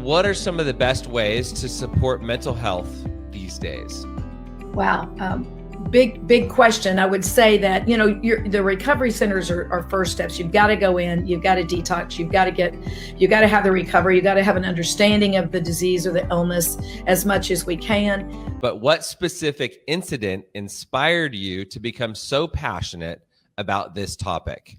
what are some of the best ways to support mental health these days? Wow. Big question. I would say that, the recovery centers are first steps. You've got to go in, you've got to detox, you've got to have the recovery, you've got to have an understanding of the disease or the illness as much as we can. But what specific incident inspired you to become so passionate about this topic?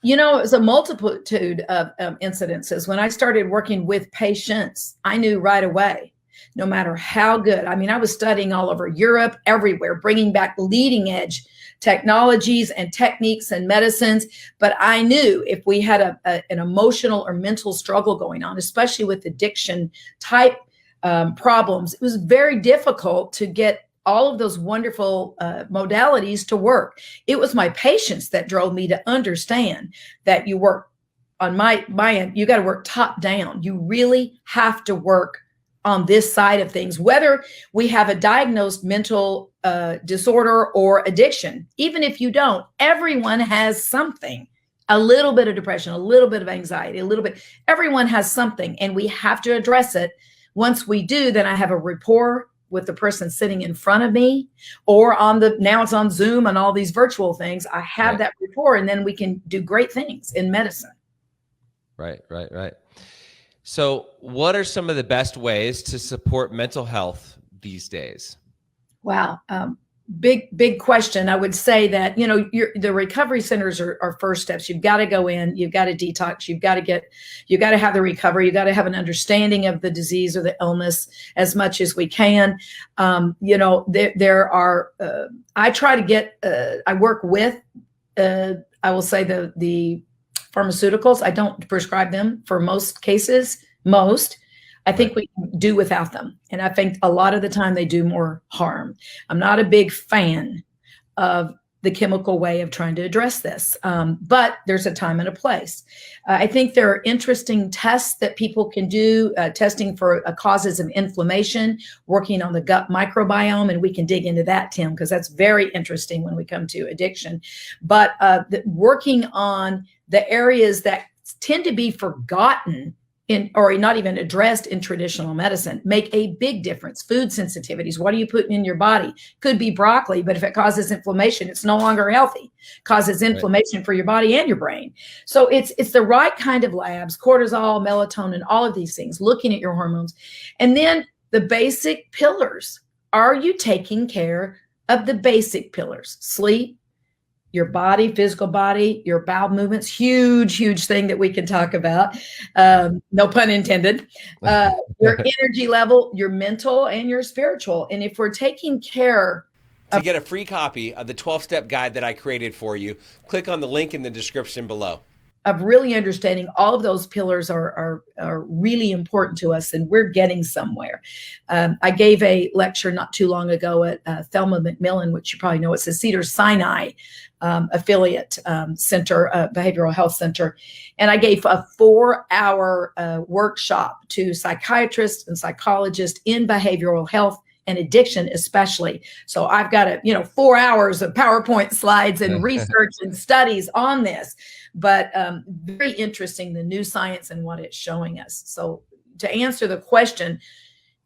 It was a multitude of incidences. When I started working with patients, I knew right away, no matter how good. I was studying all over Europe, everywhere, bringing back leading edge technologies and techniques and medicines. But I knew if we had an emotional or mental struggle going on, especially with addiction type problems, it was very difficult to get all of those wonderful modalities to work. It was my patients that drove me to understand that you work on my end, you got to work top down. You really have to work on this side of things, whether we have a diagnosed mental disorder or addiction. Even if you don't, everyone has something, a little bit of depression, a little bit of anxiety, everyone has something, and we have to address it. Once we do, then I have a rapport with the person sitting in front of me, or now it's on Zoom and all these virtual things. I have that rapport, and then we can do great things in medicine. Right. So what are some of the best ways to support mental health these days? Wow. Big question. I would say that, the recovery centers are first steps. You've got to go in, you've got to detox, you've got to have the recovery, you've got to have an understanding of the disease or the illness as much as we can. There are, I try to get, I work with, I will say the pharmaceuticals. I don't prescribe them for most cases. I think we can do without them. And I think a lot of the time they do more harm. I'm not a big fan of the chemical way of trying to address this, but there's a time and a place. I think there are interesting tests that people can do, testing for causes of inflammation, working on the gut microbiome, and we can dig into that, Tim, because that's very interesting when we come to addiction. But working on the areas that tend to be forgotten or not even addressed in traditional medicine make a big difference. Food sensitivities. What are you putting in your body? Could be broccoli, but if it causes inflammation, it's no longer healthy. Causes inflammation for your body and your brain. So it's the right kind of labs, cortisol, melatonin, all of these things, looking at your hormones. And then the basic pillars. Are you taking care of the basic pillars? Sleep, your body, physical body, your bowel movements, huge thing that we can talk about. No pun intended. Your energy level, your mental and your spiritual. And if we're taking care to get a free copy of the 12-step guide that I created for you, click on the link in the description below. Of really understanding all of those pillars are really important to us, and we're getting somewhere. I gave a lecture not too long ago at Thelma McMillan, which you probably know. It's a Cedars-Sinai affiliate center, behavioral health center. And I gave a 4-hour workshop to psychiatrists and psychologists in behavioral health and addiction especially. So I've got 4 hours of PowerPoint slides and research and studies on this, but very interesting, the new science and what it's showing us. So to answer the question,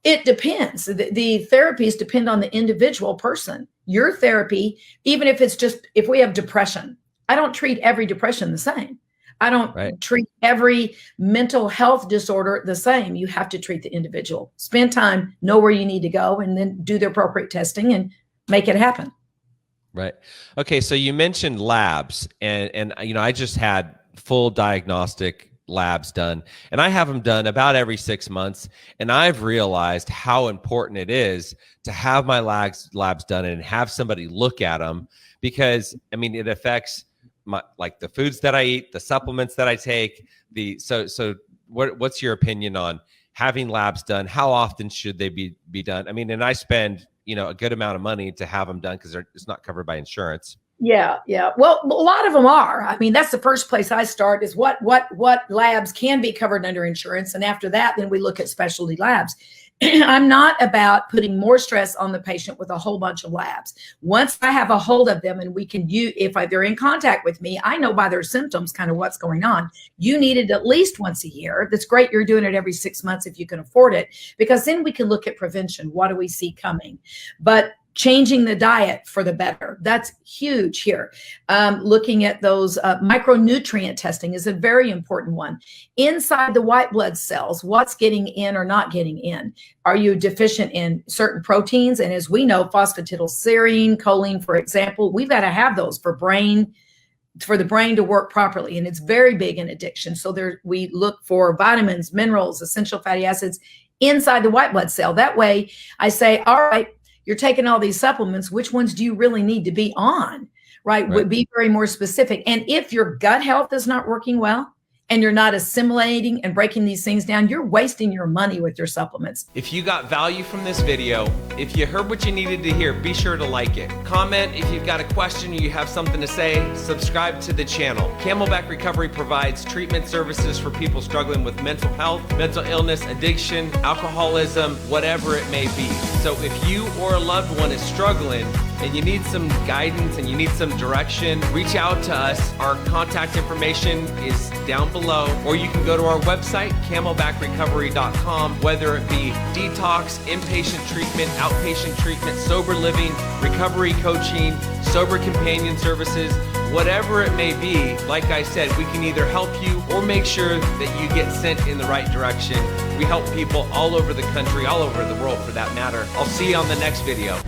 it depends. The therapies depend on the individual person. Your therapy, even if we have depression, I don't treat every depression the same. I don't treat every mental health disorder the same. You have to treat the individual. Spend time, know where you need to go, and then do the appropriate testing and make it happen. Right. Okay. So you mentioned labs, and I just had full diagnostic labs done, and I have them done about every 6 months. And I've realized how important it is to have my labs done and have somebody look at them, because it affects the foods that I eat, the supplements that I take. What's your opinion on having labs done? How often should they be done? And I spend a good amount of money to have them done because it's not covered by insurance. Yeah. Well, a lot of them are. That's the first place I start, is what labs can be covered under insurance. And after that, then we look at specialty labs. I'm not about putting more stress on the patient with a whole bunch of labs. Once I have a hold of them and we can use, they're in contact with me, I know by their symptoms kind of what's going on. You need it at least once a year. That's great. You're doing it every 6 months if you can afford it, because then we can look at prevention. What do we see coming? But changing the diet for the better, that's huge here. Looking at those micronutrient testing is a very important one. Inside the white blood cells, what's getting in or not getting in? Are you deficient in certain proteins? And as we know, phosphatidylserine, choline, for example, we've got to have those for the brain to work properly. And it's very big in addiction. So we look for vitamins, minerals, essential fatty acids inside the white blood cell. That way I say, all right, you're taking all these supplements, which ones do you really need to be on, right? Would be very more specific. And if your gut health is not working well, and you're not assimilating and breaking these things down, you're wasting your money with your supplements. If you got value from this video, if you heard what you needed to hear, be sure to like it. Comment if you've got a question or you have something to say. Subscribe to the channel. Camelback Recovery provides treatment services for people struggling with mental health, mental illness, addiction, alcoholism, whatever it may be. So if you or a loved one is struggling and you need some guidance and you need some direction, reach out to us. Our contact information is down below, or you can go to our website, camelbackrecovery.com, whether it be detox, inpatient treatment, outpatient treatment, sober living, recovery coaching, sober companion services, whatever it may be. Like I said, we can either help you or make sure that you get sent in the right direction. We help people all over the country, all over the world for that matter. I'll see you on the next video.